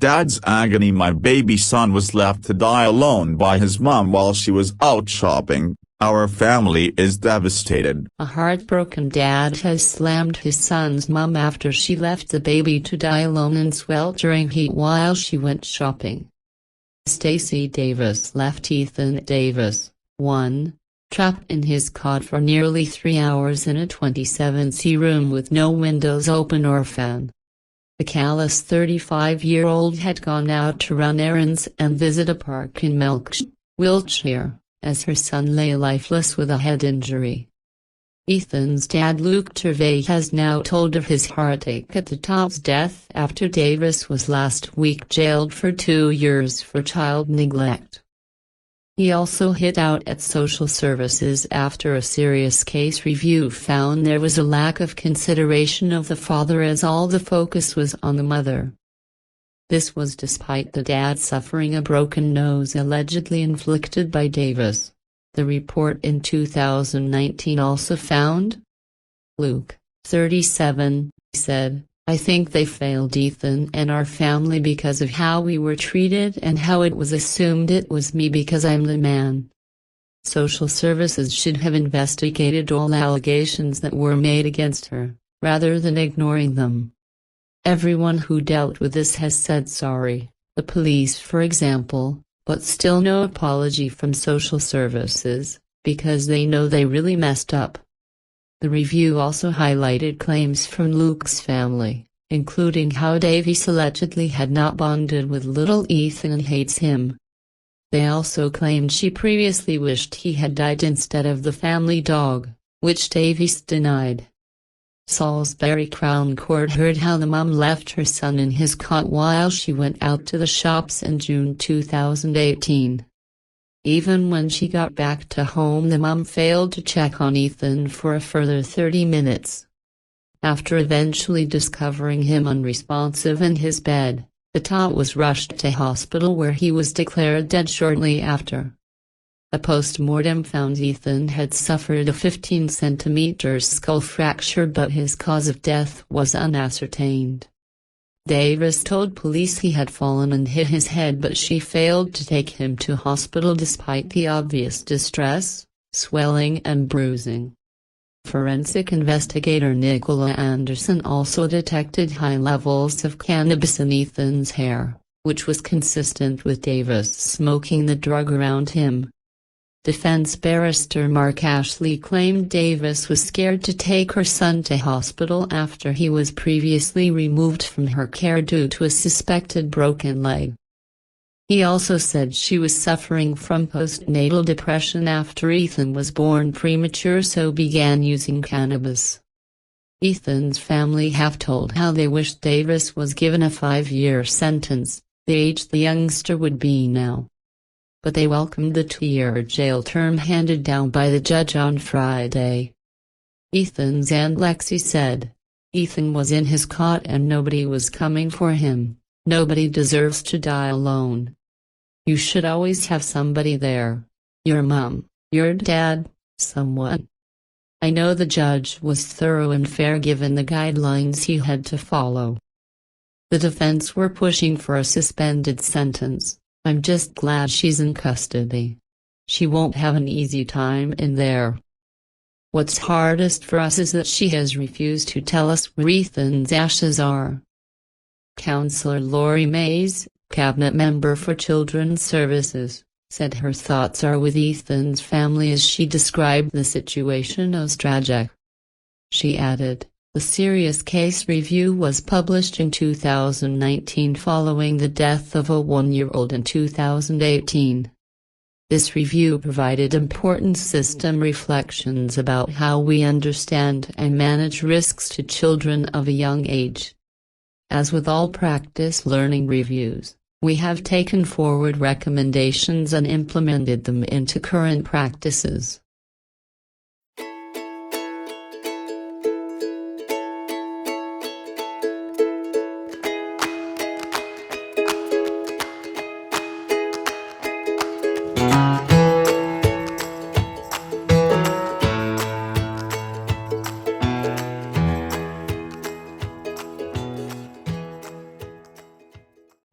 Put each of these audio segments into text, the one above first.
Dad's agony. My baby son was left to die alone by his mom while she was out shopping. Our family is devastated. A heartbroken dad has slammed his son's mom after she left the baby to die alone in sweltering heat while she went shopping. Stacey Davis left Ethan Davis, 1, trapped in his cot for nearly 3 hours in a 27C room with no windows open or fan. The callous 35-year-old had gone out to run errands and visit a park in Melksham, Wiltshire, as her son lay lifeless with a head injury. Ethan's dad Luke Turvey has now told of his heartache at the top's death after Davis was last week jailed for 2 years for child neglect. He also hit out at social services after a serious case review found there was a lack of consideration of the father as all the focus was on the mother. This was despite the dad suffering a broken nose allegedly inflicted by Davis. The report in 2019 also found. Luke, 37, said, "I think they failed Ethan and our family because of how we were treated and how it was assumed it was me because I'm the man. Social services should have investigated all allegations that were made against her, rather than ignoring them. Everyone who dealt with this has said sorry, the police for example, but still no apology from social services, because they know they really messed up." The review also highlighted claims from Luke's family, including how Davis allegedly had not bonded with little Ethan and hates him. They also claimed she previously wished he had died instead of the family dog, which Davis denied. Salisbury Crown Court heard how the mom left her son in his cot while she went out to the shops in June 2018. Even when she got back to home, the mom failed to check on Ethan for a further 30 minutes. After eventually discovering him unresponsive in his bed, the tot was rushed to hospital where he was declared dead shortly after. A post-mortem found Ethan had suffered a 15-centimeter skull fracture, but his cause of death was unascertained. Davis told police he had fallen and hit his head, but she failed to take him to hospital despite the obvious distress, swelling and bruising. Forensic investigator Nicola Anderson also detected high levels of cannabis in Ethan's hair, which was consistent with Davis smoking the drug around him. Defense barrister Mark Ashley claimed Davis was scared to take her son to hospital after he was previously removed from her care due to a suspected broken leg. He also said she was suffering from postnatal depression after Ethan was born premature, so began using cannabis. Ethan's family have told how they wish Davis was given a 5-year sentence, the age the youngster would be now. But they welcomed the 2-year jail term handed down by the judge on Friday. Ethan's Aunt Lexi said, "Ethan was in his cot and nobody was coming for him. Nobody deserves to die alone. You should always have somebody there. Your mom, your dad, someone." I know the judge was thorough and fair given the guidelines he had to follow. The defense were pushing for a suspended sentence. "I'm just glad she's in custody. She won't have an easy time in there. What's hardest for us is that she has refused to tell us where Ethan's ashes are." Councillor Lori Mays, cabinet member for Children's Services, said her thoughts are with Ethan's family as she described the situation as tragic. She added, "The serious case review was published in 2019 following the death of a 1-year-old in 2018. This review provided important system reflections about how we understand and manage risks to children of a young age. As with all practice learning reviews, we have taken forward recommendations and implemented them into current practices."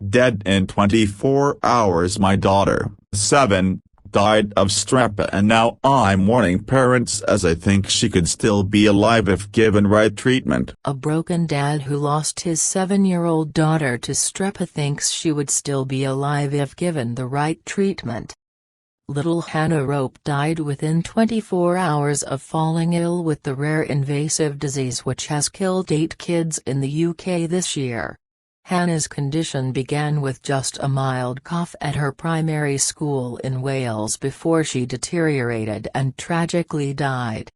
dead in 24 hours. My daughter, 7, died of strep, and now I'm warning parents as I think she could still be alive if given right treatment. A broken dad who lost his 7-year-old daughter to strep thinks she would still be alive if given the right treatment. Little Hanna Roap died within 24 hours of falling ill with the rare invasive disease which has killed 8 kids in the UK this year. Hannah's condition began with just a mild cough at her primary school in Wales before she deteriorated and tragically died.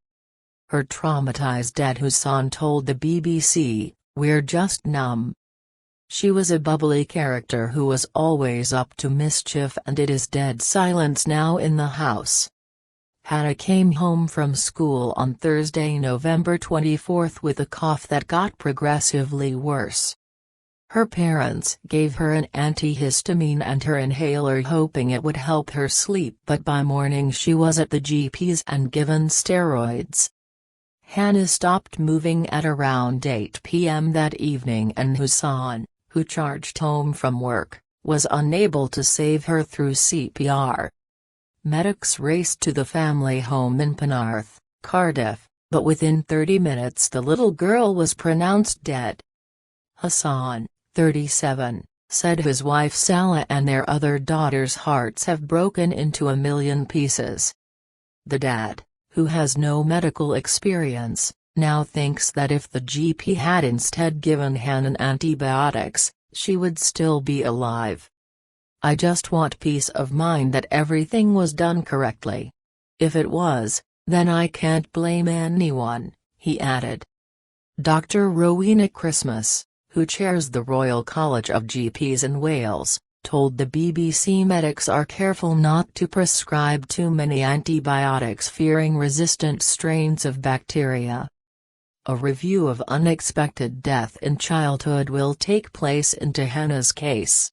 Her traumatized dad Hassan told the BBC, "We're just numb." She was a bubbly character who was always up to mischief, and it is dead silence now in the house. Hanna came home from school on Thursday, November 24 with a cough that got progressively worse. Her parents gave her an antihistamine and her inhaler hoping it would help her sleep, but by morning she was at the GP's and given steroids. Hanna stopped moving at around 8 p.m. that evening, and Hassan, who charged home from work, was unable to save her through CPR. Medics raced to the family home in Penarth, Cardiff, but within 30 minutes the little girl was pronounced dead. Hassan, 37, said his wife Salah and their other daughter's hearts have broken into a million pieces. The dad, who has no medical experience, now thinks that if the GP had instead given Hanna antibiotics, she would still be alive. "I just want peace of mind that everything was done correctly. If it was, then I can't blame anyone," he added. Dr. Rowena Christmas, who chairs the Royal College of GPs in Wales, told the BBC medics are careful not to prescribe too many antibiotics fearing resistant strains of bacteria. A review of unexpected death in childhood will take place into Hannah's case.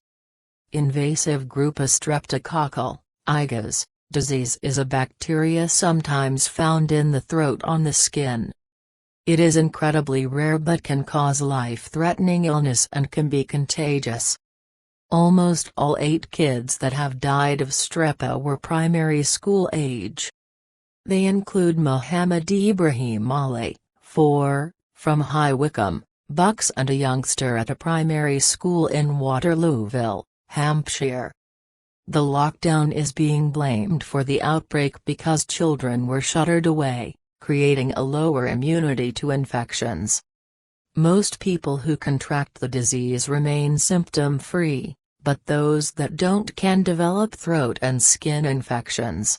Invasive group A streptococcal, IGAS, disease is a bacteria sometimes found in the throat on the skin. It is incredibly rare but can cause life-threatening illness and can be contagious. Almost all 8 kids that have died of strep were primary school age. They include Mohammed Ibrahim Ali, 4, from High Wycombe, Bucks, and a youngster at a primary school in Waterlooville, Hampshire. The lockdown is being blamed for the outbreak because children were shuttered away, creating a lower immunity to infections. Most people who contract the disease remain symptom-free, but those that don't can develop throat and skin infections.